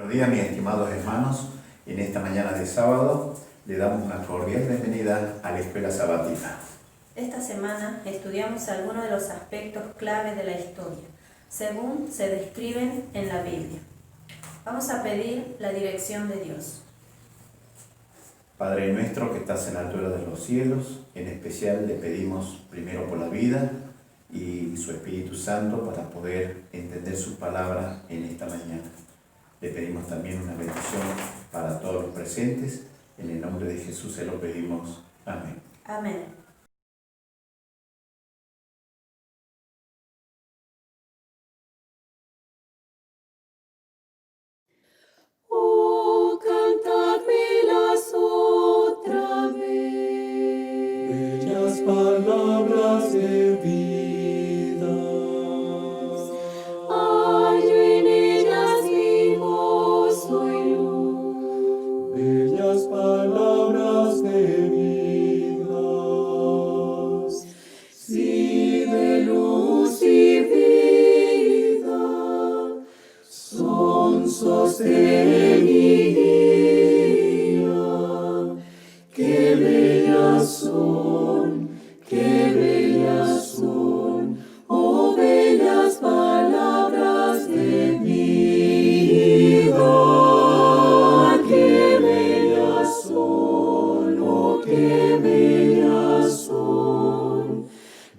Buenos días, mis estimados hermanos. En esta mañana de sábado le damos una cordial bienvenida a la Escuela Sabatina. Esta semana estudiamos algunos de los aspectos claves de la historia, según se describen en la Biblia. Vamos a pedir la dirección de Dios. Padre nuestro que estás en la altura de los cielos, en especial le pedimos primero por la vida y su Espíritu Santo para poder entender su palabra en esta mañana. Le pedimos también una bendición para todos los presentes. En el nombre de Jesús se lo pedimos. Amén. Amén. Oh, cantadmelas otra vez, bellas palabras de vida. Hallo en ellas mi gozo y luz, bellas palabras de vida. Sí, de luz y vida son sostén y guía. Qué bellas son, oh bellas palabras de vida. Qué bellas son, oh qué bellas son,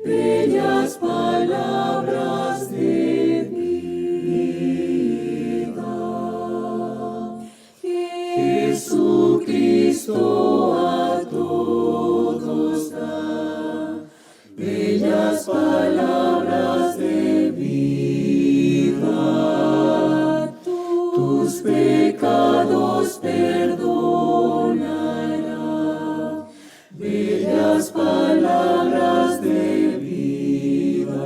bellas palabras de vida. Jesucristo a todos da bellas palabras de vida. Tus pecados perdonará, bellas palabras de vida.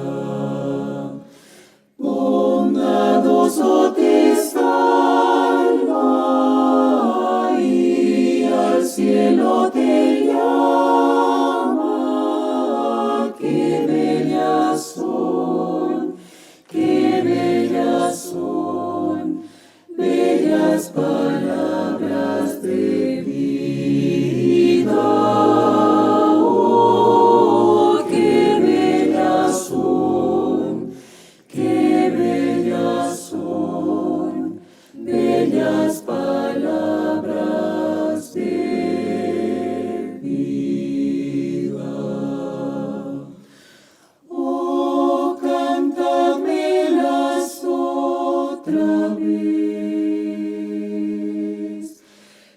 Bondadoso te salva y al cielo te llama. Qué bellas son, bellas palabras de vida. Oh, qué bellas son, bellas palabras de vida. Oh, cantadmelas otra vez,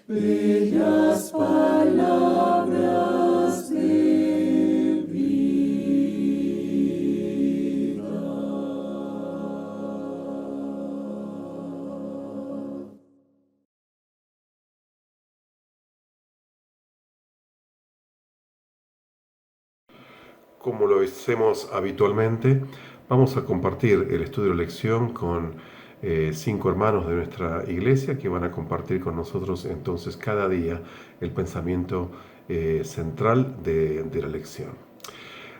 bellas palabras de vida. Como lo hacemos habitualmente, vamos a compartir el estudio de lección con 5 hermanos de nuestra iglesia que van a compartir con nosotros entonces cada día el pensamiento central de la lección.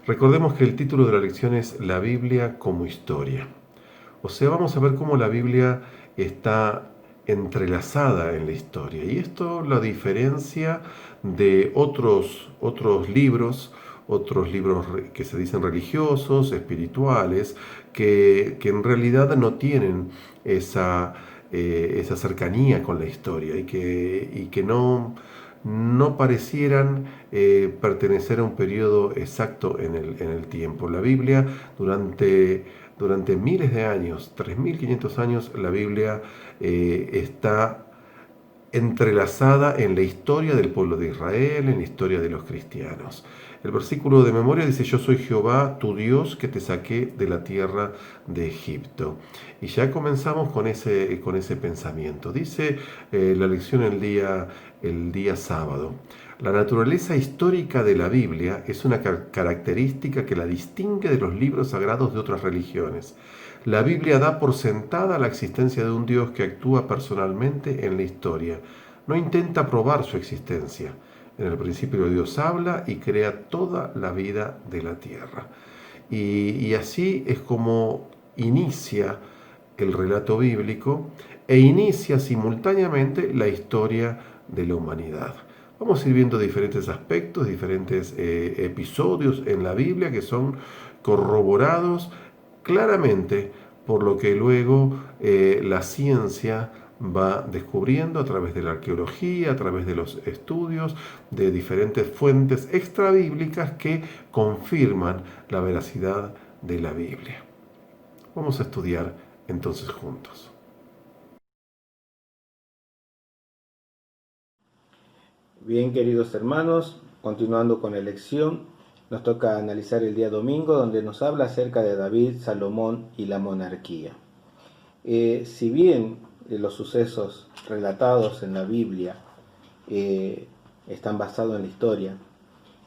Recordemos que el título de la lección es La Biblia como historia. O sea, vamos a ver cómo la Biblia está entrelazada en la historia. Y esto la diferencia de otros libros que se dicen religiosos, espirituales, que en realidad no tienen esa cercanía con la historia y que no parecieran pertenecer a un periodo exacto en el tiempo. La Biblia durante miles de años, 3.500 años, la Biblia está entrelazada en la historia del pueblo de Israel, en la historia de los cristianos. El versículo de memoria dice: yo soy Jehová, tu Dios, que te saqué de la tierra de Egipto. Y ya comenzamos con ese pensamiento. Dice la lección el día sábado: la naturaleza histórica de la Biblia es una característica que la distingue de los libros sagrados de otras religiones. La Biblia da por sentada la existencia de un Dios que actúa personalmente en la historia. No intenta probar su existencia. En el principio Dios habla y crea toda la vida de la tierra. Y así es como inicia el relato bíblico e inicia simultáneamente la historia de la humanidad. Vamos a ir viendo diferentes aspectos, diferentes episodios en la Biblia que son corroborados claramente por lo que luego la ciencia va descubriendo a través de la arqueología, a través de los estudios de diferentes fuentes extrabíblicas que confirman la veracidad de la Biblia. Vamos a estudiar entonces juntos. Bien, queridos hermanos, continuando con la lección, nos toca analizar el día domingo, donde nos habla acerca de David, Salomón y la monarquía. Si bien los sucesos relatados en la Biblia están basados en la historia,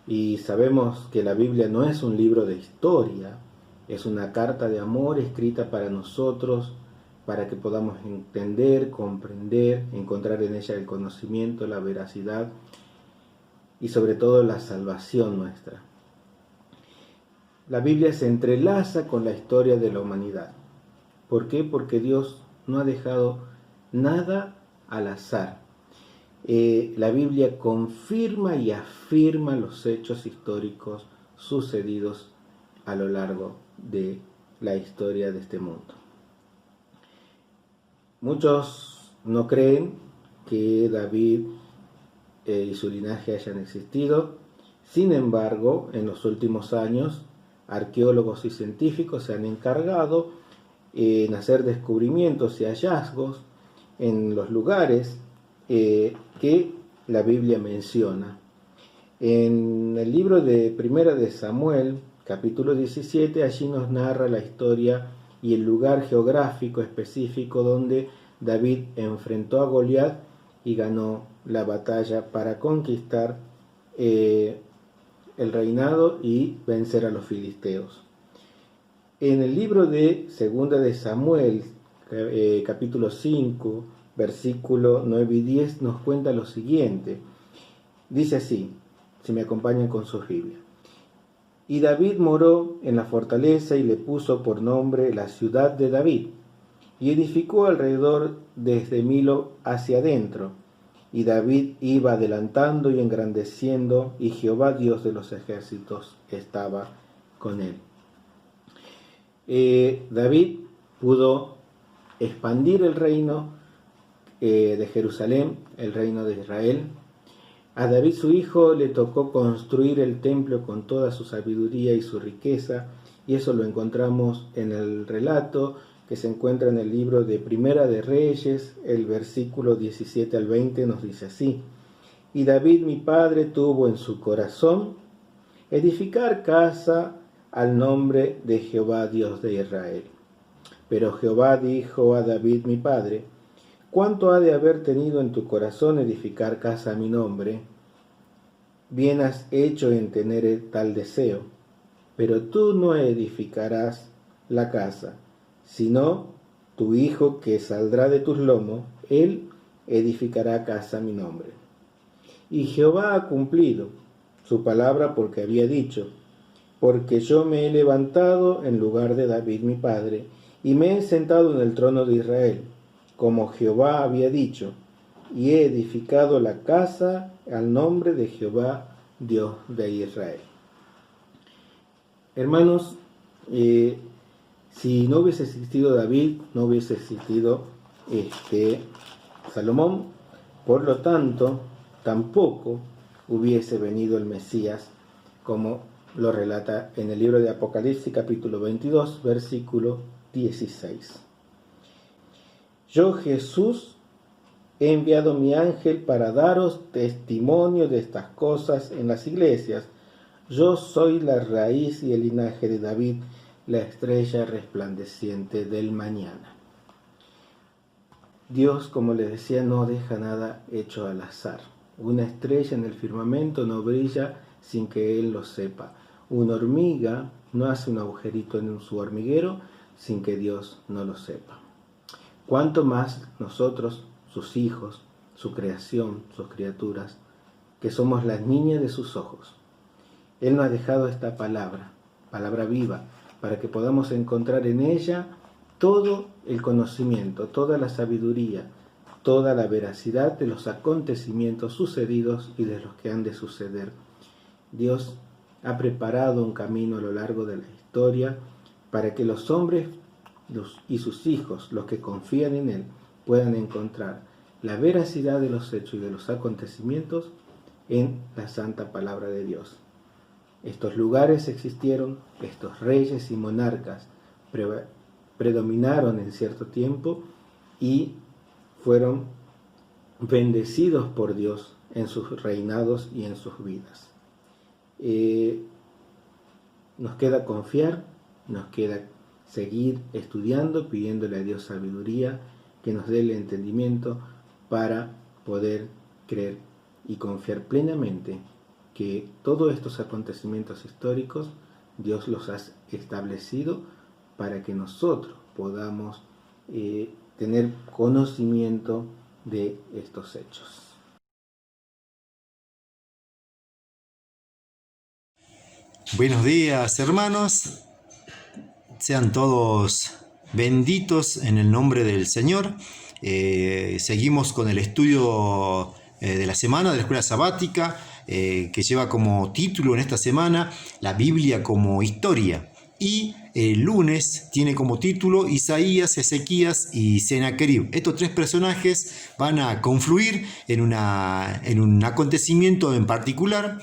y sabemos que la Biblia no es un libro de historia, es una carta de amor escrita para nosotros, para que podamos entender, comprender, encontrar en ella el conocimiento, la veracidad y sobre todo la salvación nuestra. La Biblia se entrelaza con la historia de la humanidad. ¿Por qué? Porque Dios no ha dejado nada al azar. La Biblia confirma y afirma los hechos históricos sucedidos a lo largo de la historia de este mundo. Muchos no creen que David y su linaje hayan existido. Sin embargo, en los últimos años, arqueólogos y científicos se han encargado en hacer descubrimientos y hallazgos en los lugares que la Biblia menciona. En el libro de Primera de Samuel, capítulo 17, allí nos narra la historia y el lugar geográfico específico donde David enfrentó a Goliat y ganó la batalla para conquistar el reinado y vencer a los filisteos. En el libro de Segunda de Samuel, capítulo 5, versículo 9 y 10, nos cuenta lo siguiente. Dice así, si me acompañan con sus Biblias. Y David moró en la fortaleza y le puso por nombre la ciudad de David, y edificó alrededor desde Milo hacia adentro. Y David iba adelantando y engrandeciendo, y Jehová Dios de los ejércitos estaba con él. David pudo expandir el reino de Jerusalén, el reino de Israel. A David su hijo le tocó construir el templo con toda su sabiduría y su riqueza, y eso lo encontramos en el relato que se encuentra en el libro de Primera de Reyes, el versículo 17 al 20 nos dice así: Y David mi padre tuvo en su corazón edificar casa al nombre de Jehová Dios de Israel. Pero Jehová dijo a David mi padre: ¿Cuánto ha de haber tenido en tu corazón edificar casa a mi nombre? Bien has hecho en tener tal deseo, pero tú no edificarás la casa, sino tu hijo que saldrá de tus lomos, él edificará casa a mi nombre. Y Jehová ha cumplido su palabra porque había dicho: porque yo me he levantado en lugar de David mi padre, y me he sentado en el trono de Israel, como Jehová había dicho, y he edificado la casa al nombre de Jehová, Dios de Israel. Hermanos, si no hubiese existido David, no hubiese existido Salomón, por lo tanto, tampoco hubiese venido el Mesías, como lo relata en el libro de Apocalipsis, capítulo 22, versículo 16. Yo, Jesús, he enviado mi ángel para daros testimonio de estas cosas en las iglesias. Yo soy la raíz y el linaje de David, la estrella resplandeciente del mañana. Dios, como les decía, no deja nada hecho al azar. Una estrella en el firmamento no brilla sin que Él lo sepa. Una hormiga no hace un agujerito en su hormiguero sin que Dios no lo sepa. Cuanto más nosotros, sus hijos, su creación, sus criaturas, que somos las niñas de sus ojos. Él nos ha dejado esta palabra viva, para que podamos encontrar en ella todo el conocimiento, toda la sabiduría, toda la veracidad de los acontecimientos sucedidos y de los que han de suceder. Dios ha preparado un camino a lo largo de la historia para que los hombres y sus hijos, los que confían en Él, puedan encontrar la veracidad de los hechos y de los acontecimientos en la santa palabra de Dios. Estos lugares existieron, estos reyes y monarcas predominaron en cierto tiempo y fueron bendecidos por Dios en sus reinados y en sus vidas. Nos queda confiar, nos queda seguir estudiando, pidiéndole a Dios sabiduría, que nos dé el entendimiento para poder creer y confiar plenamente que todos estos acontecimientos históricos Dios los ha establecido para que nosotros podamos tener conocimiento de estos hechos. Buenos días, hermanos. Sean todos benditos en el nombre del Señor. Seguimos con el estudio de la semana de la escuela sabática, que lleva como título en esta semana la Biblia como historia. Y el lunes tiene como título Isaías, Ezequías y Sennacherib. Estos tres personajes van a confluir en un acontecimiento en particular.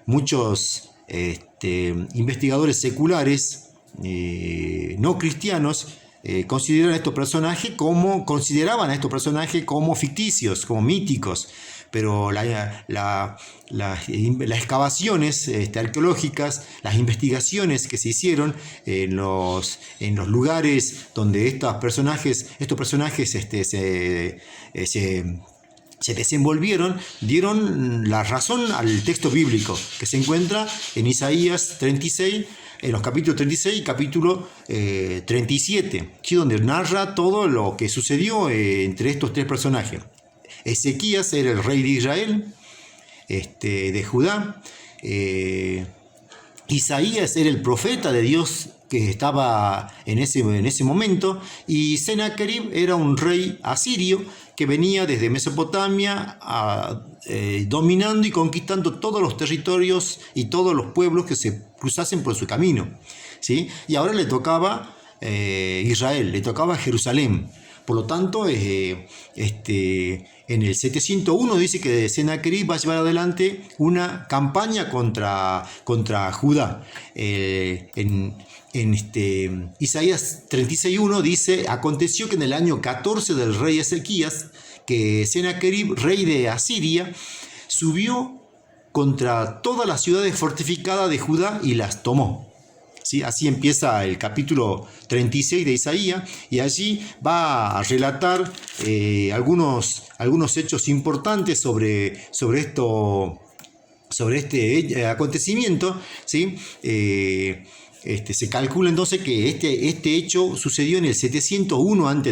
Muchos investigadores seculares no cristianos consideraban a estos personajes como ficticios, como míticos, pero las excavaciones arqueológicas, las investigaciones que se hicieron en los lugares donde estos personajes se desenvolvieron, dieron la razón al texto bíblico que se encuentra en Isaías 36, en los capítulos 36 y capítulo 37, ¿sí? Donde narra todo lo que sucedió entre estos tres personajes. Ezequías era el rey de Israel, de Judá. Isaías era el profeta de Dios que estaba en ese momento, y Sennacherib era un rey asirio que venía desde Mesopotamia dominando y conquistando todos los territorios y todos los pueblos que se cruzasen por su camino, ¿sí? Y ahora le tocaba Israel, le tocaba Jerusalén. Por lo tanto, en el 701 dice que Sennacherib va a llevar adelante una campaña contra Judá. En Isaías 36:1 dice: aconteció que en el año 14 del rey Ezequías, que Sennacherib, rey de Asiria, subió contra todas las ciudades fortificadas de Judá y las tomó. ¿Sí? Así empieza el capítulo 36 de Isaías, y allí va a relatar algunos hechos importantes sobre este acontecimiento, ¿sí? Se calcula entonces que este hecho sucedió en el 701 a.C.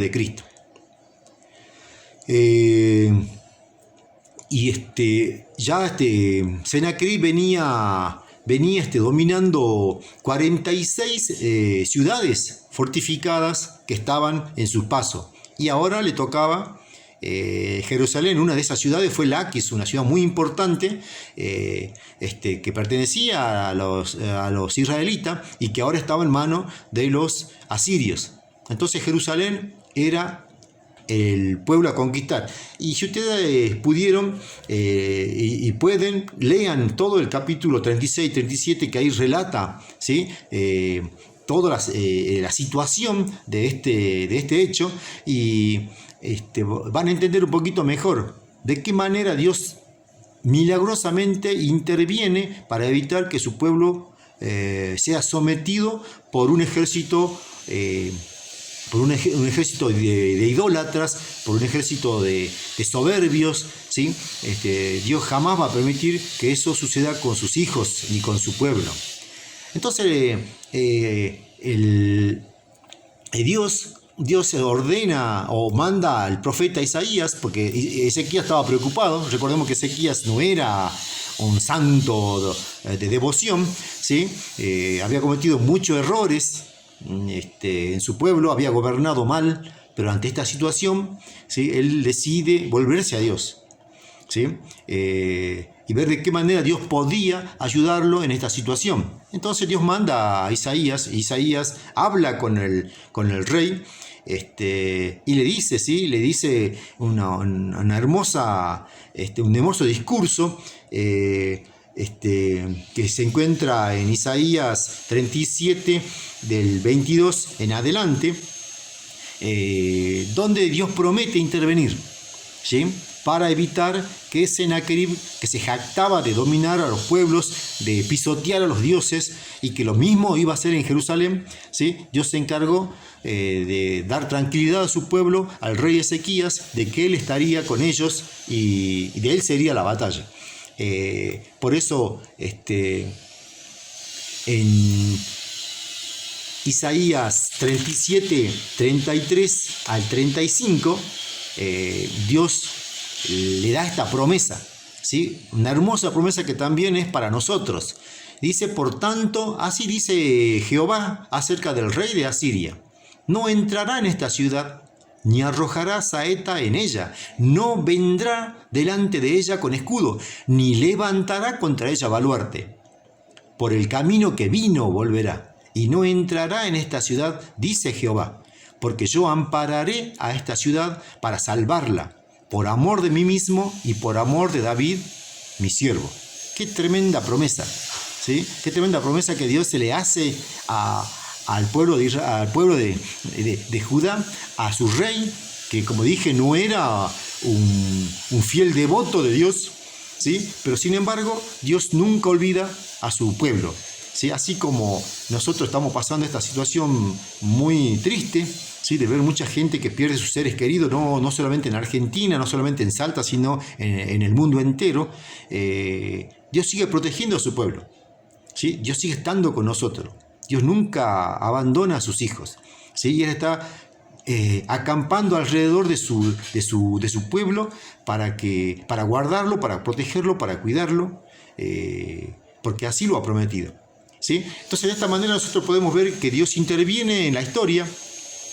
Sennacherib venía dominando 46 ciudades fortificadas que estaban en su paso, y ahora le tocaba Jerusalén. Una de esas ciudades fue Laquis, una ciudad muy importante que pertenecía a los israelitas y que ahora estaba en manos de los asirios. Entonces Jerusalén era el pueblo a conquistar. Y si ustedes pudieron y pueden, lean todo el capítulo 36 y 37, que ahí relata, ¿sí? Toda la situación de este hecho, y van a entender un poquito mejor de qué manera Dios milagrosamente interviene para evitar que su pueblo sea sometido por un ejército un ejército de idólatras, por un ejército de soberbios, ¿sí? Dios jamás va a permitir que eso suceda con sus hijos ni con su pueblo. Entonces Dios ordena o manda al profeta Isaías, porque Ezequías estaba preocupado. Recordemos que Ezequías no era un santo de devoción, ¿sí? Había cometido muchos errores en su pueblo, había gobernado mal, pero ante esta situación, ¿sí?, él decide volverse a Dios, ¿sí?, y ver de qué manera Dios podía ayudarlo en esta situación. Entonces Dios manda a Isaías, Isaías habla con el rey, y le dice, ¿sí?, le dice una hermosa, un hermoso discurso, que se encuentra en Isaías 37, del 22 en adelante, donde Dios promete intervenir, ¿sí?, para evitar que Sennacherib, que se jactaba de dominar a los pueblos, de pisotear a los dioses, y que lo mismo iba a hacer en Jerusalén, ¿sí?, Dios se encargó de dar tranquilidad a su pueblo, al rey Ezequías, de que él estaría con ellos y de él sería la batalla. Por eso, en Isaías 37, 33 al 35, Dios le da esta promesa, ¿sí?, una hermosa promesa que también es para nosotros. Dice: por tanto, así dice Jehová acerca del rey de Asiria: no entrará en esta ciudad, ni arrojará saeta en ella, no vendrá delante de ella con escudo, ni levantará contra ella baluarte. Por el camino que vino volverá, y no entrará en esta ciudad, dice Jehová, porque yo ampararé a esta ciudad para salvarla, por amor de mí mismo y por amor de David, mi siervo. Qué tremenda promesa, ¿sí? Qué tremenda promesa que Dios se le hace al pueblo de Israel, al pueblo de Judá, a su rey, que, como dije, no era un fiel devoto de Dios, ¿sí?, pero sin embargo Dios nunca olvida a su pueblo, ¿sí? Así como nosotros estamos pasando esta situación muy triste, ¿sí?, de ver mucha gente que pierde sus seres queridos, no solamente en Argentina, no solamente en Salta, sino en el mundo entero. Dios sigue protegiendo a su pueblo, ¿sí? Dios sigue estando con nosotros. Dios nunca abandona a sus hijos, ¿sí? Y Él está acampando alrededor de su pueblo para guardarlo, para protegerlo, para cuidarlo, porque así lo ha prometido, ¿sí? Entonces, de esta manera nosotros podemos ver que Dios interviene en la historia.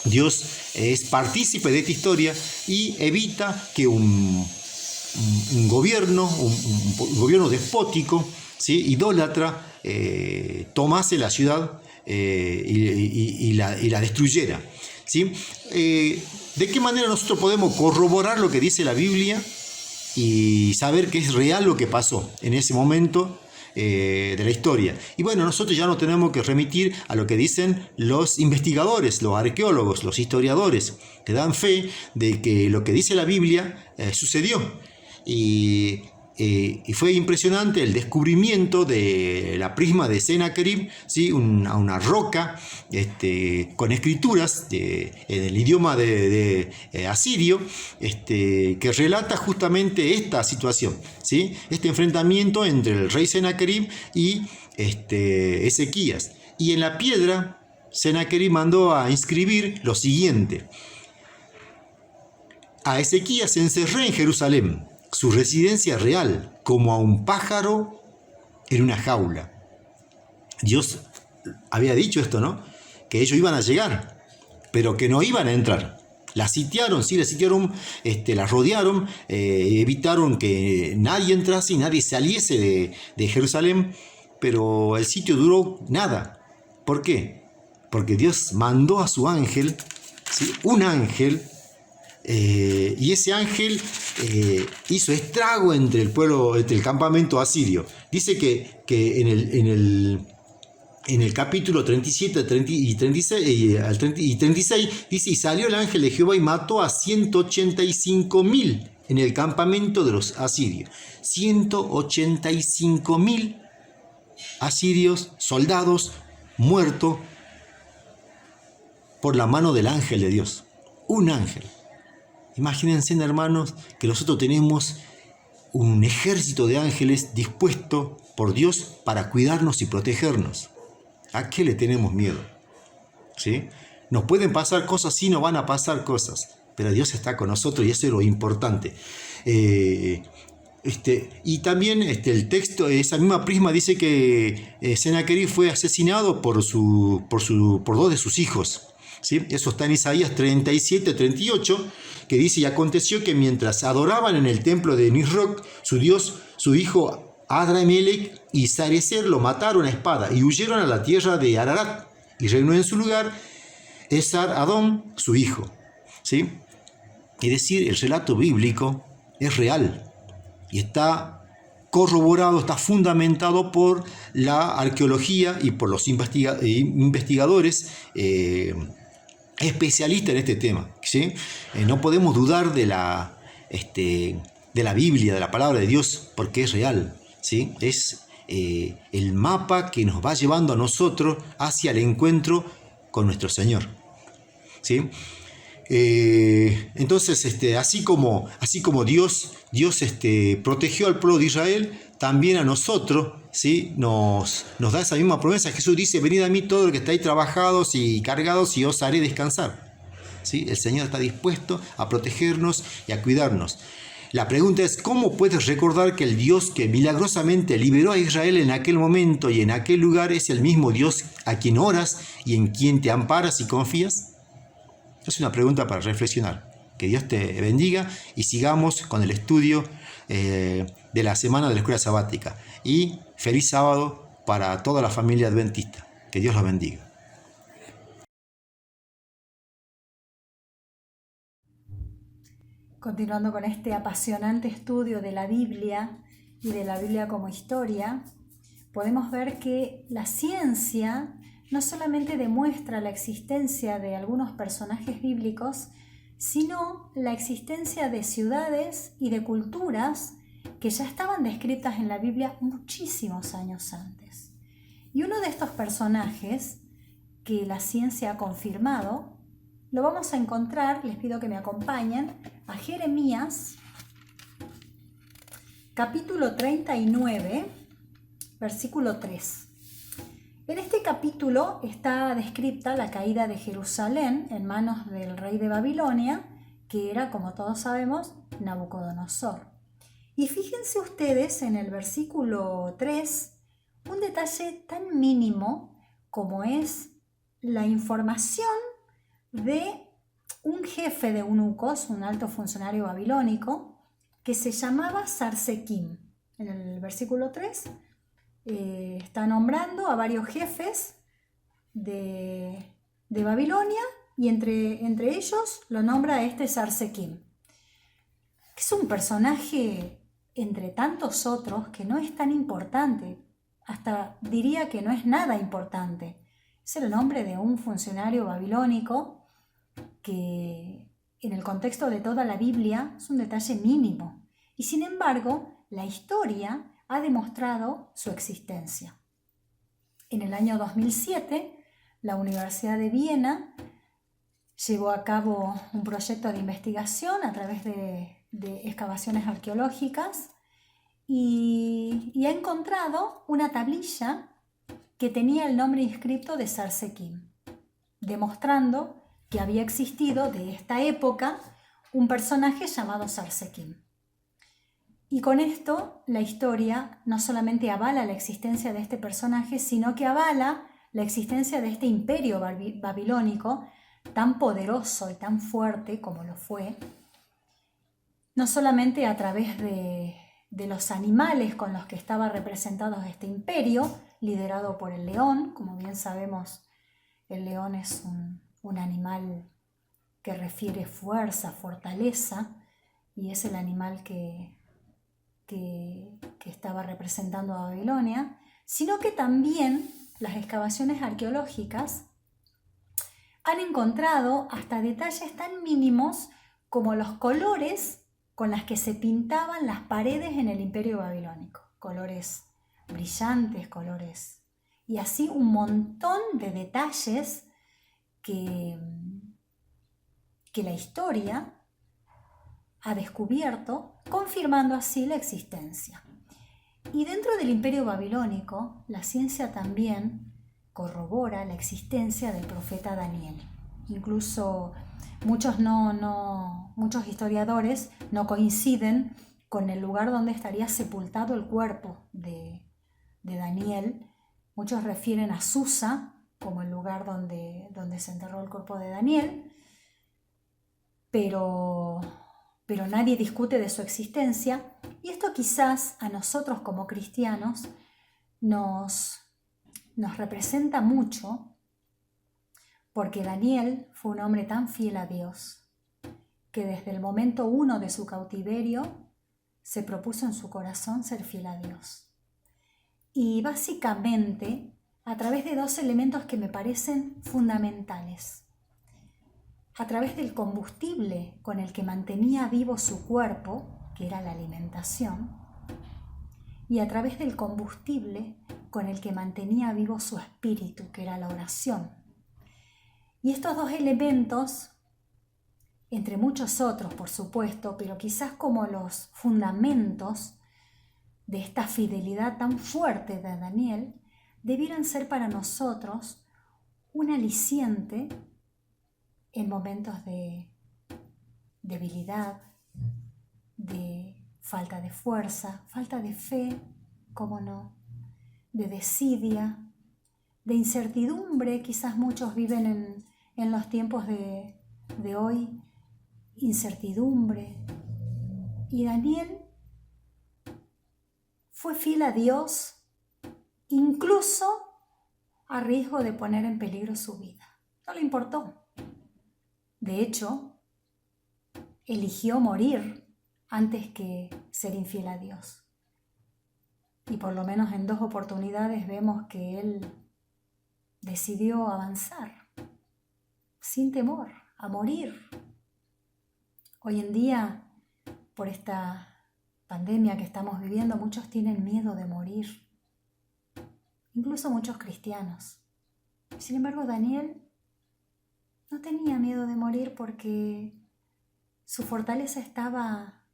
Dios es partícipe de esta historia y evita que un gobierno despótico, ¿sí?, idólatra, tomase la ciudad y la destruyera, ¿sí? ¿De qué manera nosotros podemos corroborar lo que dice la Biblia y saber que es real lo que pasó en ese momento de la historia? Y bueno, nosotros ya no tenemos que remitir a lo que dicen los investigadores, los arqueólogos, los historiadores, que dan fe de que lo que dice la Biblia sucedió. Y fue impresionante el descubrimiento de la prisma de Sennacherib, ¿sí?, una roca con escrituras en el idioma de asirio, que relata justamente esta situación, ¿sí?, este enfrentamiento entre el rey Sennacherib y Ezequías. Y en la piedra, Sennacherib mandó a inscribir lo siguiente: a Ezequías encerré en Jerusalén, su residencia real, como a un pájaro en una jaula. Dios había dicho esto, ¿no?, que ellos iban a llegar, pero que no iban a entrar. La sitiaron, sí, la sitiaron, la rodearon, evitaron que nadie entrase y nadie saliese de Jerusalén, pero el sitio duró nada. ¿Por qué? Porque Dios mandó a su ángel, ¿sí?, un ángel, y ese ángel hizo estrago entre el pueblo, entre el campamento asirio. Dice que en el capítulo 37 y 36 dice: y salió el ángel de Jehová y mató a 185.000 en el campamento de los asirios. 185.000 asirios, soldados, muertos por la mano del ángel de Dios. Un ángel. Imagínense, hermanos, que nosotros tenemos un ejército de ángeles dispuesto por Dios para cuidarnos y protegernos. ¿A qué le tenemos miedo? ¿Sí? Nos pueden pasar cosas, sí, nos van a pasar cosas, pero Dios está con nosotros y eso es lo importante. Y también el texto, esa misma Prisma dice que Sennacherib fue asesinado por dos de sus hijos. ¿Sí? Eso está en Isaías 37, 38, que dice: y aconteció que mientras adoraban en el templo de Nisroch, su dios, su hijo Adramelech y Sarecer lo mataron a espada y huyeron a la tierra de Ararat, y reinó en su lugar Esar-Adón, su hijo. ¿Sí? Es decir, el relato bíblico es real y está corroborado, está fundamentado por la arqueología y por los investigadores especialistas en este tema. ¿Sí? No podemos dudar de la Biblia, de la palabra de Dios, porque es real. ¿Sí? Es el mapa que nos va llevando a nosotros hacia el encuentro con nuestro Señor. ¿Sí? Entonces, así como Dios protegió al pueblo de Israel, también a nosotros, ¿sí? nos da esa misma promesa. Jesús dice: venid a mí todos los que estáis trabajados y cargados, y os haré descansar. ¿Sí? El Señor está dispuesto a protegernos y a cuidarnos. La pregunta es: ¿cómo puedes recordar que el Dios que milagrosamente liberó a Israel en aquel momento y en aquel lugar es el mismo Dios a quien oras y en quien te amparas y confías? Es una pregunta para reflexionar. Que Dios te bendiga y sigamos con el estudio de la semana de la escuela sabática. Y feliz sábado para toda la familia adventista. Que Dios los bendiga. Continuando con este apasionante estudio de la Biblia y de la Biblia como historia, podemos ver que la ciencia no solamente demuestra la existencia de algunos personajes bíblicos, sino la existencia de ciudades y de culturas que ya estaban descritas en la Biblia muchísimos años antes. Y uno de estos personajes que la ciencia ha confirmado, lo vamos a encontrar, les pido que me acompañen, a Jeremías, capítulo 39, versículo 3. En este capítulo está descrita la caída de Jerusalén en manos del rey de Babilonia, que era, como todos sabemos, Nabucodonosor. Y fíjense ustedes en el versículo 3 un detalle tan mínimo como es la información de un jefe de eunucos, un alto funcionario babilónico, que se llamaba Sarsequim. En el versículo 3 está nombrando a varios jefes de Babilonia y entre ellos lo nombra a este Sarsequim. Es un personaje entre tantos otros que no es tan importante, hasta diría que no es nada importante. Es el nombre de un funcionario babilónico que en el contexto de toda la Biblia es un detalle mínimo. Y sin embargo, la historia ha demostrado su existencia. En el año 2007, la Universidad de Viena llevó a cabo un proyecto de investigación a través de excavaciones arqueológicas y ha encontrado una tablilla que tenía el nombre inscrito de Sarsequim, demostrando que había existido de esta época un personaje llamado Sarsequim. Y con esto la historia no solamente avala la existencia de este personaje, sino que avala la existencia de este imperio babilónico tan poderoso y tan fuerte como lo fue, no solamente a través de los animales con los que estaba representado este imperio, liderado por el león. Como bien sabemos, el león es un animal que refiere fuerza, fortaleza, y es el animal que estaba representando a Babilonia, sino que también las excavaciones arqueológicas han encontrado hasta detalles tan mínimos como los colores con los que se pintaban las paredes en el imperio babilónico. Colores brillantes, colores... y así un montón de detalles que la historia ha descubierto, confirmando así la existencia. Y dentro del imperio babilónico, la ciencia también corrobora la existencia del profeta Daniel. Incluso muchos historiadores no coinciden con el lugar donde estaría sepultado el cuerpo de Daniel. Muchos refieren a Susa como el lugar donde se enterró el cuerpo de Daniel, pero nadie discute de su existencia, y esto quizás a nosotros como cristianos nos representa mucho, porque Daniel fue un hombre tan fiel a Dios que desde el momento 1 de su cautiverio se propuso en su corazón ser fiel a Dios. Y básicamente a través de 2 elementos que me parecen fundamentales. A través del combustible con el que mantenía vivo su cuerpo, que era la alimentación, y a través del combustible con el que mantenía vivo su espíritu, que era la oración. Y estos 2 elementos, entre muchos otros por supuesto, pero quizás como los fundamentos de esta fidelidad tan fuerte de Daniel, debieran ser para nosotros un aliciente en momentos de debilidad, de falta de fuerza, falta de fe, cómo no, de desidia, de incertidumbre. Quizás muchos viven en los tiempos de hoy, incertidumbre. Y Daniel fue fiel a Dios, incluso a riesgo de poner en peligro su vida. No le importó. De hecho, eligió morir antes que ser infiel a Dios. Y por lo menos en 2 oportunidades vemos que él decidió avanzar sin temor a morir. Hoy en día, por esta pandemia que estamos viviendo, muchos tienen miedo de morir, incluso muchos cristianos. Sin embargo, Daniel no tenía miedo de morir porque su fortaleza estaba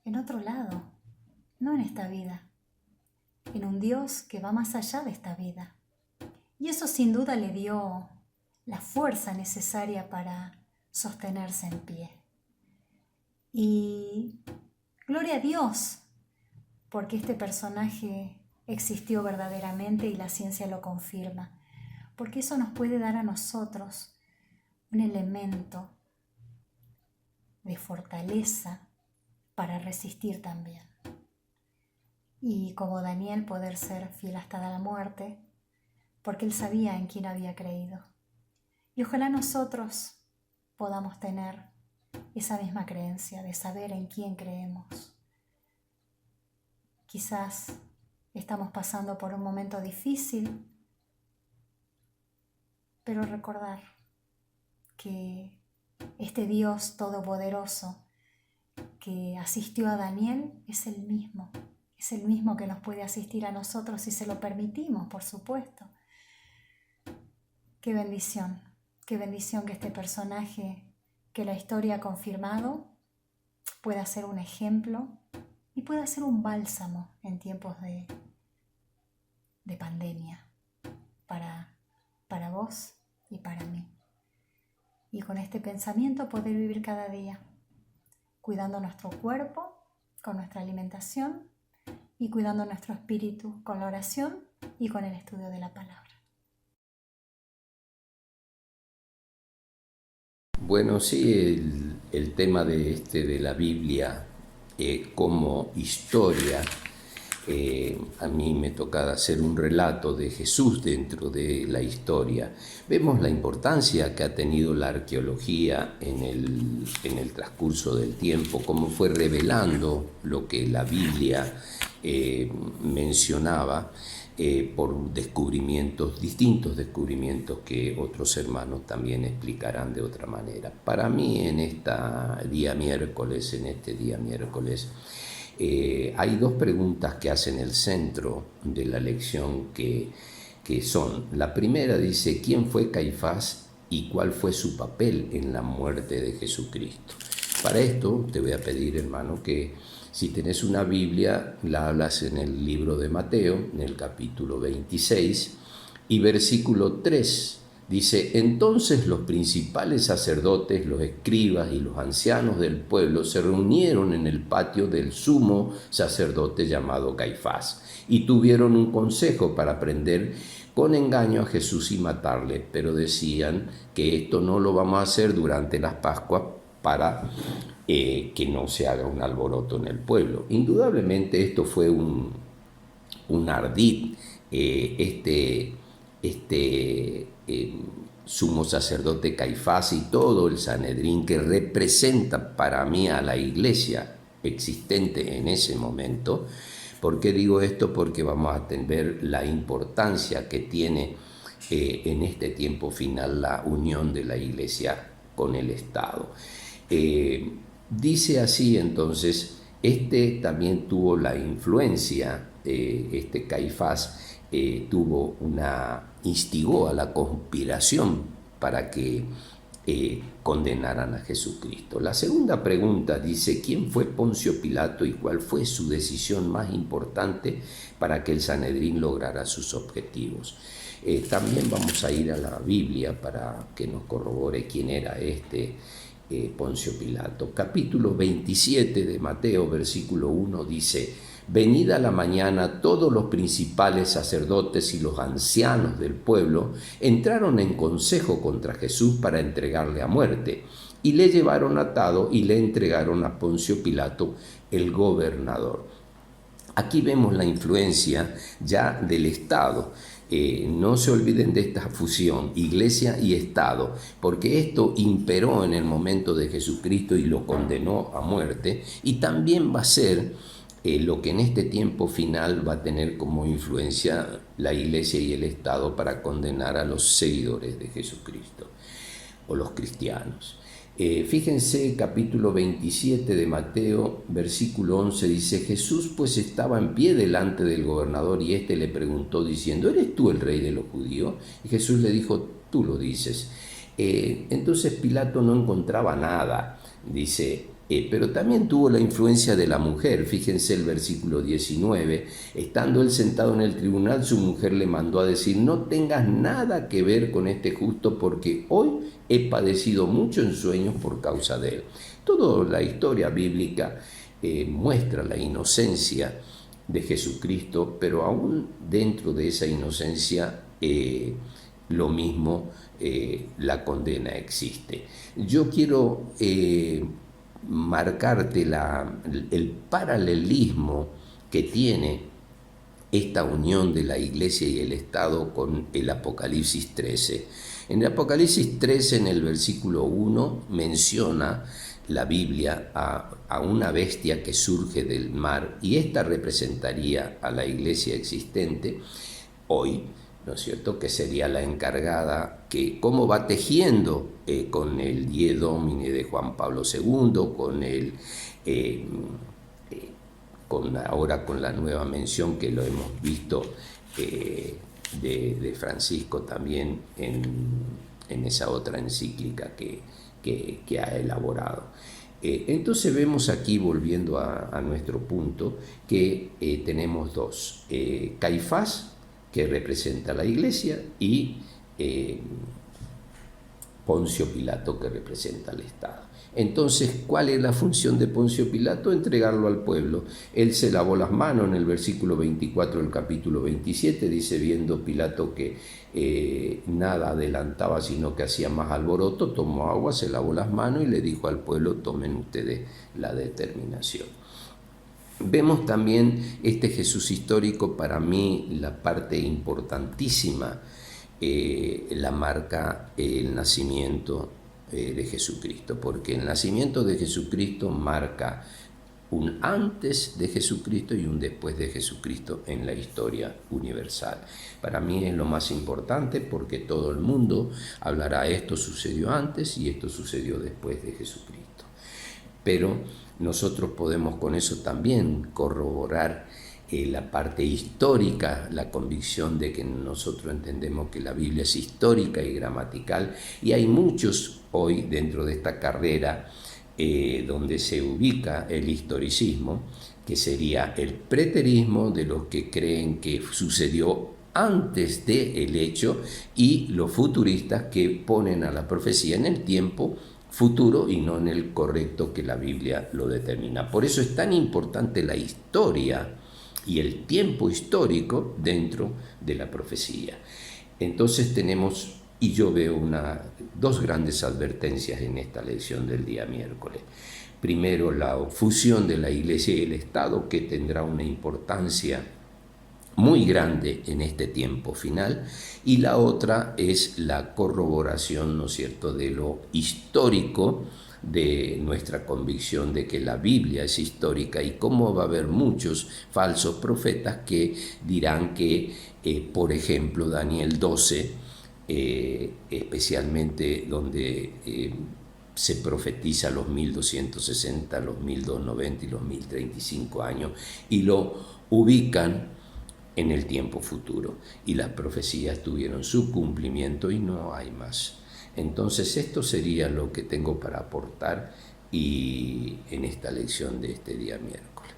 en otro lado, no en esta vida, en un Dios que va más allá de esta vida. Y eso sin duda le dio la fuerza necesaria para sostenerse en pie. Y gloria a Dios, porque este personaje existió verdaderamente y la ciencia lo confirma, porque eso nos puede dar a nosotros un elemento de fortaleza para resistir también. Y como Daniel, poder ser fiel hasta la muerte, porque él sabía en quién había creído. Y ojalá nosotros podamos tener esa misma creencia de saber en quién creemos. Quizás estamos pasando por un momento difícil, pero recordar que este Dios todopoderoso que asistió a Daniel es el mismo que nos puede asistir a nosotros si se lo permitimos, por supuesto. Qué bendición que este personaje que la historia ha confirmado pueda ser un ejemplo y pueda ser un bálsamo en tiempos de pandemia para vos y para mí. Y con este pensamiento poder vivir cada día, cuidando nuestro cuerpo con nuestra alimentación y cuidando nuestro espíritu con la oración y con el estudio de la palabra. Bueno, sí, el tema de la Biblia como historia, a mí me toca hacer un relato de Jesús dentro de la historia. Vemos la importancia que ha tenido la arqueología en el transcurso del tiempo, cómo fue revelando lo que la Biblia mencionaba por distintos descubrimientos que otros hermanos también explicarán de otra manera. Para mí en este día miércoles, hay 2 preguntas que hacen el centro de la lección que son: la primera dice, ¿quién fue Caifás y cuál fue su papel en la muerte de Jesucristo? Para esto te voy a pedir, hermano, que si tenés una Biblia, la hablas en el libro de Mateo, en el capítulo 26 y versículo 3, Dice, entonces los principales sacerdotes, los escribas y los ancianos del pueblo se reunieron en el patio del sumo sacerdote llamado Caifás y tuvieron un consejo para prender con engaño a Jesús y matarle, pero decían que esto no lo vamos a hacer durante las Pascuas para que no se haga un alboroto en el pueblo. Indudablemente esto fue un ardid, sumo sacerdote Caifás y todo el Sanedrín, que representa para mí a la iglesia existente en ese momento. ¿Por qué digo esto? Porque vamos a ver la importancia que tiene en este tiempo final la unión de la iglesia con el Estado. Dice así entonces, también tuvo la influencia, Caifás instigó a la conspiración para que condenaran a Jesucristo. La segunda pregunta dice, ¿quién fue Poncio Pilato y cuál fue su decisión más importante para que el Sanedrín lograra sus objetivos? También vamos a ir a la Biblia para que nos corrobore quién era Poncio Pilato. Capítulo 27 de Mateo, versículo 1 dice, venida la mañana, todos los principales sacerdotes y los ancianos del pueblo entraron en consejo contra Jesús para entregarle a muerte, y le llevaron atado y le entregaron a Poncio Pilato, el gobernador. Aquí vemos la influencia ya del Estado. No se olviden de esta fusión, iglesia y Estado, porque esto imperó en el momento de Jesucristo y lo condenó a muerte, y también va a ser lo que en este tiempo final va a tener como influencia la iglesia y el Estado para condenar a los seguidores de Jesucristo o los cristianos. Fíjense, capítulo 27 de Mateo, versículo 11, dice, Jesús pues estaba en pie delante del gobernador y éste le preguntó diciendo, ¿eres tú el rey de los judíos? Y Jesús le dijo, tú lo dices. Entonces Pilato no encontraba nada, dice, pero también tuvo la influencia de la mujer. Fíjense el versículo 19, estando él sentado en el tribunal, su mujer le mandó a decir, no tengas nada que ver con este justo, porque hoy he padecido mucho en sueños por causa de él. Toda la historia bíblica muestra la inocencia de Jesucristo, pero aún dentro de esa inocencia lo mismo, la condena existe. Yo quiero marcarte el paralelismo que tiene esta unión de la iglesia y el Estado con el Apocalipsis 13. En el Apocalipsis 13, en el versículo 1, menciona la Biblia a una bestia que surge del mar, y esta representaría a la iglesia existente hoy, ¿no es cierto?, que sería la encargada, que cómo va tejiendo con el Die Domini de Juan Pablo II, ahora con la nueva mención que lo hemos visto de Francisco también en esa otra encíclica que ha elaborado. Entonces vemos aquí, volviendo a nuestro punto, que tenemos dos, Caifás, que representa a la iglesia, y Poncio Pilato, que representa al Estado. Entonces, ¿cuál es la función de Poncio Pilato? Entregarlo al pueblo. Él se lavó las manos en el versículo 24 del capítulo 27, dice, viendo Pilato que nada adelantaba, sino que hacía más alboroto, tomó agua, se lavó las manos y le dijo al pueblo, tomen ustedes la determinación. Vemos también este Jesús histórico, para mí la parte importantísima, la marca el nacimiento de Jesucristo, porque el nacimiento de Jesucristo marca un antes de Jesucristo y un después de Jesucristo en la historia universal. Para mí es lo más importante, porque todo el mundo hablará, esto sucedió antes y esto sucedió después de Jesucristo. Pero nosotros podemos con eso también corroborar la parte histórica, la convicción de que nosotros entendemos que la Biblia es histórica y gramatical, y hay muchos hoy dentro de esta carrera donde se ubica el historicismo, que sería el preterismo de los que creen que sucedió antes del hecho, y los futuristas que ponen a la profecía en el tiempo futuro y no en el correcto que la Biblia lo determina. Por eso es tan importante la historia y el tiempo histórico dentro de la profecía. Entonces tenemos, y yo veo dos grandes advertencias en esta lección del día miércoles. Primero, la fusión de la Iglesia y el Estado, que tendrá una importancia muy grande en este tiempo final, y la otra es la corroboración, ¿no es cierto?, de lo histórico, de nuestra convicción de que la Biblia es histórica, y cómo va a haber muchos falsos profetas que dirán que, por ejemplo, Daniel 12, especialmente donde se profetiza los 1260, los 1290 y los 1035 años, y lo ubican en el tiempo futuro, y las profecías tuvieron su cumplimiento y no hay más. Entonces esto sería lo que tengo para aportar y en esta lección de este día miércoles.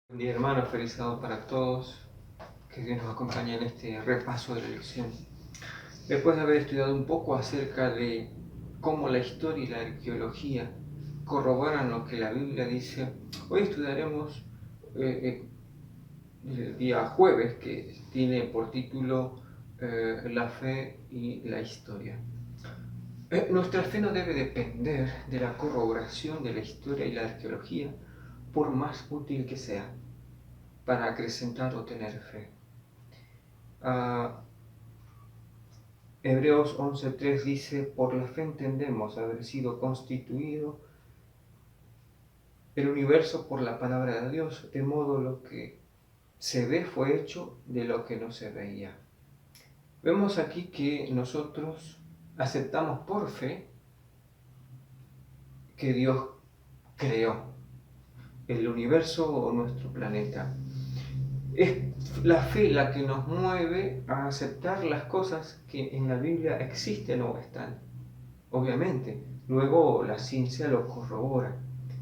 Buen día, hermanos, feliz sábado para todos. Que Dios nos acompañe en este repaso de la lección. Después de haber estudiado un poco acerca de cómo la historia y la arqueología corroboran lo que la Biblia dice, hoy estudiaremos el día jueves, que tiene por título La fe y la historia. Nuestra fe no debe depender de la corroboración de la historia y la arqueología, por más útil que sea, para acrecentar o tener fe. Hebreos 11:3 dice: por la fe entendemos haber sido constituido el universo por la palabra de Dios, de modo lo que se ve fue hecho de lo que no se veía. Vemos aquí que nosotros aceptamos por fe que Dios creó el universo o nuestro planeta. Es la fe la que nos mueve a aceptar las cosas que en la Biblia existen o están. Obviamente, luego la ciencia lo corrobora,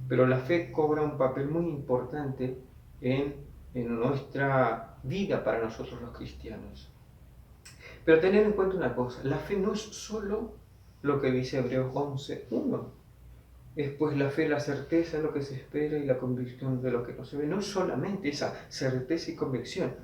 pero la fe cobra un papel muy importante en nuestra vida para nosotros los cristianos. Pero tener en cuenta una cosa, la fe no es solo lo que dice Hebreos 11:1. Es pues la fe, la certeza de lo que se espera y la convicción de lo que no se ve. No solamente esa certeza y convicción,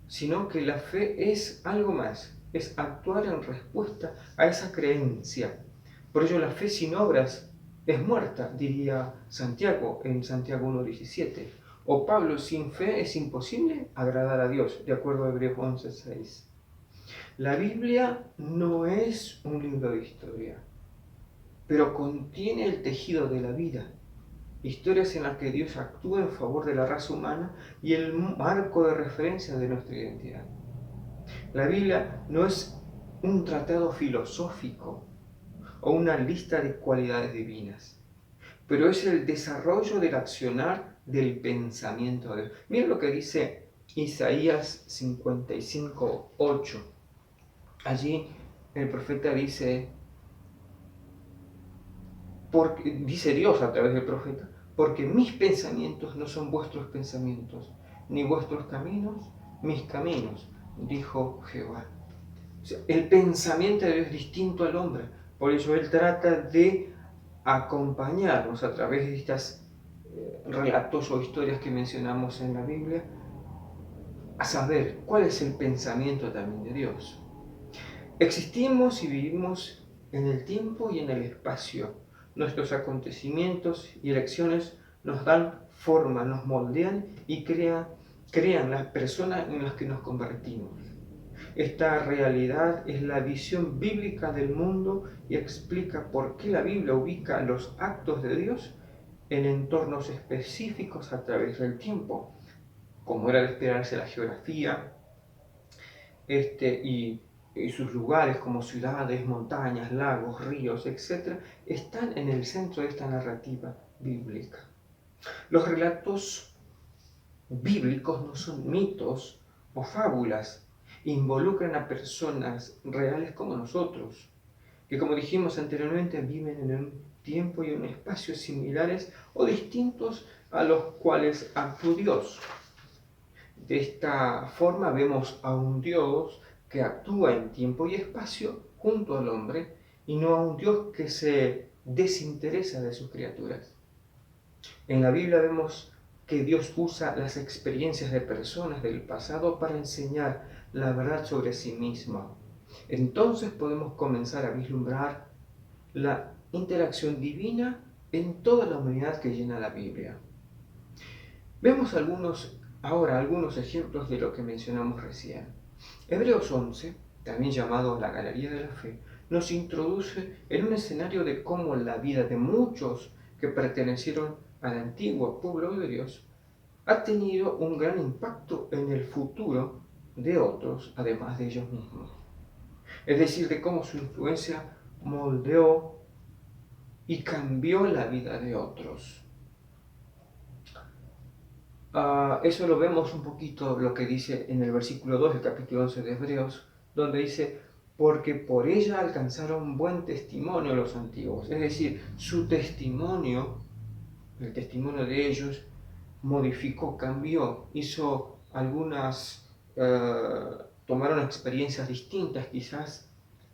sino que la fe es algo más, es actuar en respuesta a esa creencia. Por ello la fe sin obras es muerta, diría Santiago en Santiago 1:17. O Pablo: sin fe es imposible agradar a Dios, de acuerdo a Hebreos 11:6. La Biblia no es un libro de historia, pero contiene el tejido de la vida, historias en las que Dios actúa en favor de la raza humana y el marco de referencia de nuestra identidad. La Biblia no es un tratado filosófico o una lista de cualidades divinas, pero es el desarrollo del accionar del pensamiento de Dios. Miren lo que dice Isaías 55:8. Allí el profeta dice Dios a través del profeta: porque mis pensamientos no son vuestros pensamientos, ni vuestros caminos mis caminos, dijo Jehová. O sea, el pensamiento de Dios es distinto al hombre, por eso Él trata de acompañarnos a través de estas relatos o historias que mencionamos en la Biblia, a saber cuál es el pensamiento también de Dios. Existimos y vivimos en el tiempo y en el espacio. Nuestros acontecimientos y elecciones nos dan forma, nos moldean y crean las personas en las que nos convertimos. Esta realidad es la visión bíblica del mundo y explica por qué la Biblia ubica los actos de Dios en entornos específicos a través del tiempo, como era de esperarse. La geografía y sus lugares como ciudades, montañas, lagos, ríos, etc., están en el centro de esta narrativa bíblica. Los relatos bíblicos no son mitos o fábulas, involucran a personas reales como nosotros, que, como dijimos anteriormente, viven en un tiempo y un espacio similares o distintos a los cuales actuó Dios. De esta forma vemos a un Dios que actúa en tiempo y espacio junto al hombre y no a un Dios que se desinteresa de sus criaturas. En la Biblia vemos que Dios usa las experiencias de personas del pasado para enseñar la verdad sobre sí mismo. Entonces podemos comenzar a vislumbrar la interacción divina en toda la humanidad que llena la Biblia. Vemos ahora algunos ejemplos de lo que mencionamos recién. Hebreos 11, también llamado la Galería de la Fe, nos introduce en un escenario de cómo la vida de muchos que pertenecieron al antiguo pueblo de Dios ha tenido un gran impacto en el futuro de otros, además de ellos mismos. Es decir, de cómo su influencia moldeó y cambió la vida de otros. Eso lo vemos un poquito lo que dice en el versículo 2 del capítulo 11 de Hebreos, donde dice, porque por ella alcanzaron buen testimonio los antiguos. Es decir, su testimonio, el testimonio de ellos, modificó, cambió, hizo tomaron experiencias distintas quizás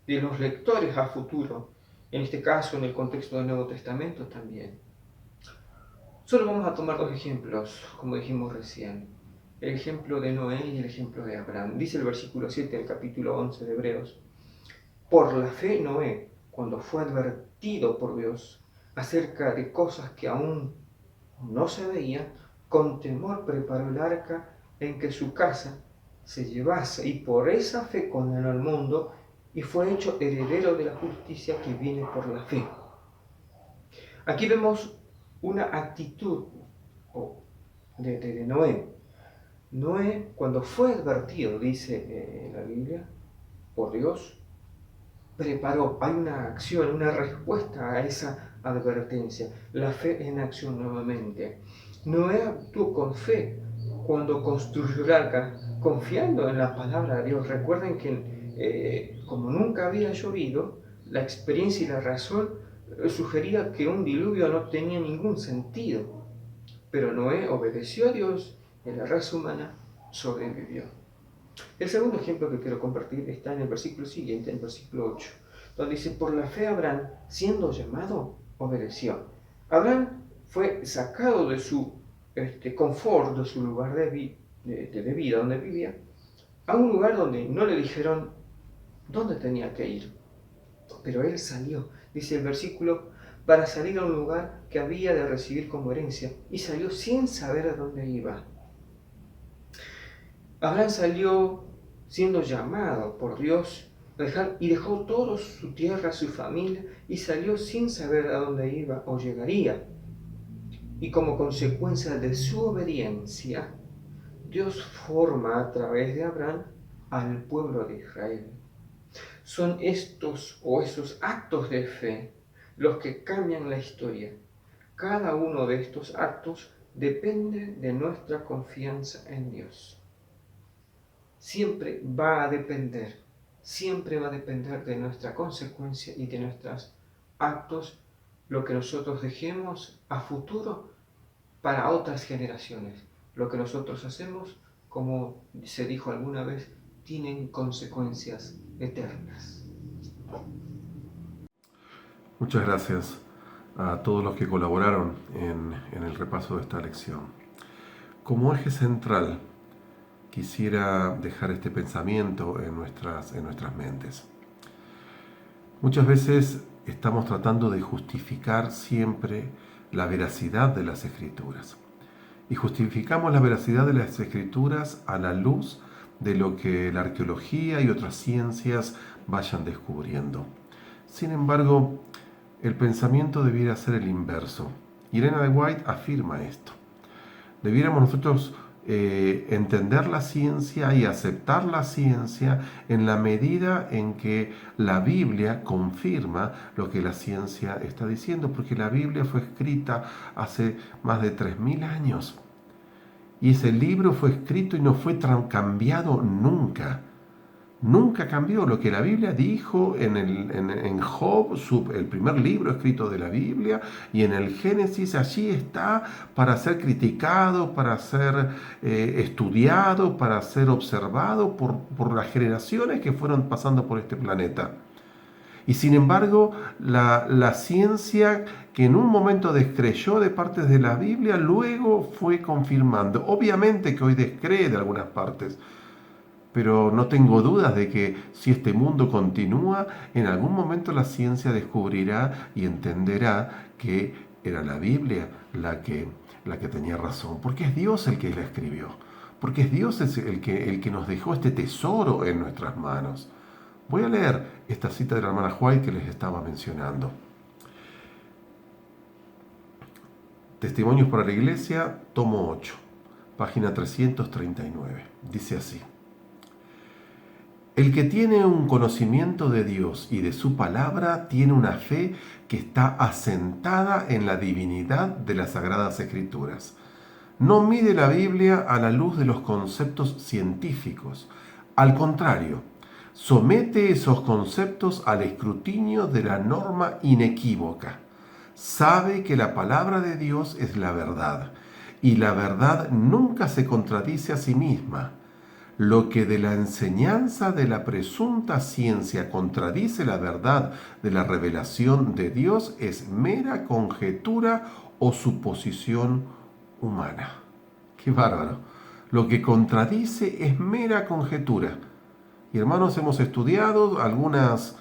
de los lectores a futuro, en este caso en el contexto del Nuevo Testamento también. Solo vamos a tomar dos ejemplos, como dijimos recién, el ejemplo de Noé y el ejemplo de Abraham. Dice el versículo 7 del capítulo 11 de Hebreos, por la fe Noé, cuando fue advertido por Dios acerca de cosas que aún no se veían, con temor preparó el arca en que su casa se llevase, y por esa fe condenó al mundo y fue hecho heredero de la justicia que viene por la fe. Aquí vemos una actitud de Noé. Noé, cuando fue advertido, dice la Biblia, por Dios, preparó, hay una acción, una respuesta a esa advertencia, la fe en acción nuevamente. Noé actuó con fe cuando construyó el arca, confiando en la palabra de Dios. Recuerden que como nunca había llovido, la experiencia y la razón sugería que un diluvio no tenía ningún sentido. Pero Noé obedeció a Dios y la raza humana sobrevivió. El segundo ejemplo que quiero compartir está en el versículo siguiente, en el versículo 8, donde dice, por la fe Abraham, siendo llamado, obedeció. Abraham fue sacado de su confort, de su lugar de vida, donde vivía, a un lugar donde no le dijeron dónde tenía que ir. Pero él salió, dice el versículo, para salir a un lugar que había de recibir como herencia, y salió sin saber a dónde iba. Abraham salió siendo llamado por Dios y dejó toda su tierra, su familia, y salió sin saber a dónde iba o llegaría. Y como consecuencia de su obediencia, Dios forma a través de Abraham al pueblo de Israel. Son estos o esos actos de fe los que cambian la historia. Cada uno de estos actos depende de nuestra confianza en Dios. Siempre va a depender de nuestra consecuencia y de nuestros actos, lo que nosotros dejemos a futuro para otras generaciones. Lo que nosotros hacemos, como se dijo alguna vez, tienen consecuencias eternas. Muchas gracias a todos los que colaboraron en el repaso de esta lección. Como eje central, quisiera dejar este pensamiento en nuestras mentes. Muchas veces estamos tratando de justificar siempre la veracidad de las Escrituras. Y justificamos la veracidad de las Escrituras a la luz de lo que la arqueología y otras ciencias vayan descubriendo. Sin embargo, el pensamiento debiera ser el inverso. Y Elena de White afirma esto. Debiéramos nosotros entender la ciencia y aceptar la ciencia en la medida en que la Biblia confirma lo que la ciencia está diciendo, porque la Biblia fue escrita hace más de 3000 años y ese libro fue escrito y no fue cambiado nunca. Nunca cambió. Lo que la Biblia dijo en Job, el primer libro escrito de la Biblia, y en el Génesis, allí está para ser criticado, para ser estudiado, para ser observado por las generaciones que fueron pasando por este planeta. Y sin embargo, la ciencia que en un momento descreyó de partes de la Biblia, luego fue confirmando. Obviamente que hoy descree de algunas partes, pero no tengo dudas de que si este mundo continúa, en algún momento la ciencia descubrirá y entenderá que era la Biblia la que tenía razón, porque es Dios el que la escribió, porque es Dios el que nos dejó este tesoro en nuestras manos. Voy a leer esta cita de la hermana White que les estaba mencionando. Testimonios para la Iglesia, tomo 8, página 339. Dice así: el que tiene un conocimiento de Dios y de su palabra tiene una fe que está asentada en la divinidad de las Sagradas Escrituras. No mide la Biblia a la luz de los conceptos científicos. Al contrario, somete esos conceptos al escrutinio de la norma inequívoca. Sabe que la palabra de Dios es la verdad, y la verdad nunca se contradice a sí misma. Lo que de la enseñanza de la presunta ciencia contradice la verdad de la revelación de Dios es mera conjetura o suposición humana. ¡Qué bárbaro! Lo que contradice es mera conjetura. Y hermanos, hemos estudiado algunos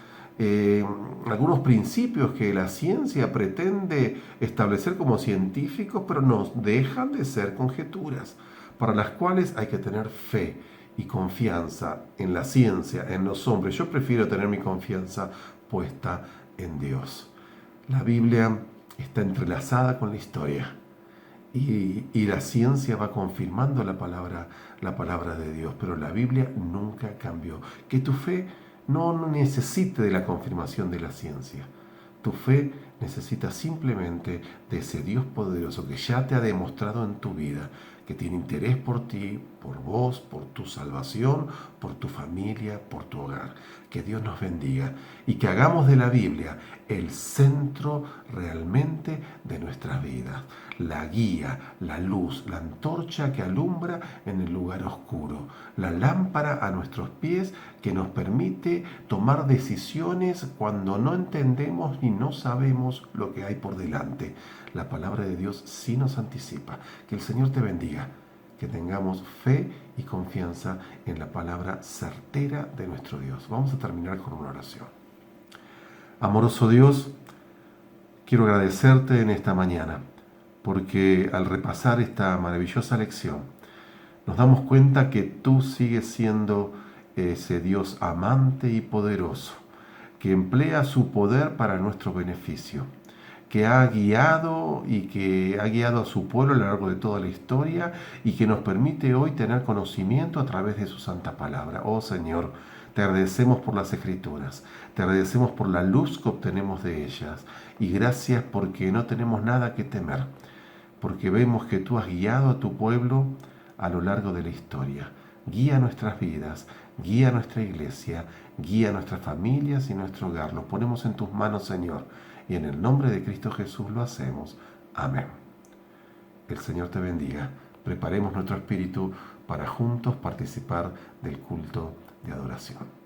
principios que la ciencia pretende establecer como científicos, pero nos dejan de ser conjeturas, para las cuales hay que tener fe y confianza en la ciencia, en los hombres. Yo prefiero tener mi confianza puesta en Dios. La Biblia está entrelazada con la historia y la ciencia va confirmando la palabra de Dios, pero la Biblia nunca cambió. Que tu fe no necesite de la confirmación de la ciencia. Tu fe necesita simplemente de ese Dios poderoso que ya te ha demostrado en tu vida que tiene interés por ti, por vos, por tu salvación, por tu familia, por tu hogar. Que Dios nos bendiga y que hagamos de la Biblia el centro realmente de nuestras vidas, la guía, la luz, la antorcha que alumbra en el lugar oscuro, la lámpara a nuestros pies que nos permite tomar decisiones cuando no entendemos ni no sabemos lo que hay por delante. La palabra de Dios sí nos anticipa. Que el Señor te bendiga, que tengamos fe y confianza en la palabra certera de nuestro Dios. Vamos a terminar con una oración. Amoroso Dios, quiero agradecerte en esta mañana, porque al repasar esta maravillosa lección, nos damos cuenta que tú sigues siendo ese Dios amante y poderoso, que emplea su poder para nuestro beneficio, que ha guiado a su pueblo a lo largo de toda la historia y que nos permite hoy tener conocimiento a través de su santa palabra. Oh Señor, te agradecemos por las Escrituras, te agradecemos por la luz que obtenemos de ellas y gracias porque no tenemos nada que temer, porque vemos que tú has guiado a tu pueblo a lo largo de la historia. Guía nuestras vidas, guía nuestra iglesia, guía nuestras familias y nuestro hogar. Lo ponemos en tus manos, Señor, y en el nombre de Cristo Jesús lo hacemos. Amén. El Señor te bendiga. Preparemos nuestro espíritu para juntos participar del culto de adoración.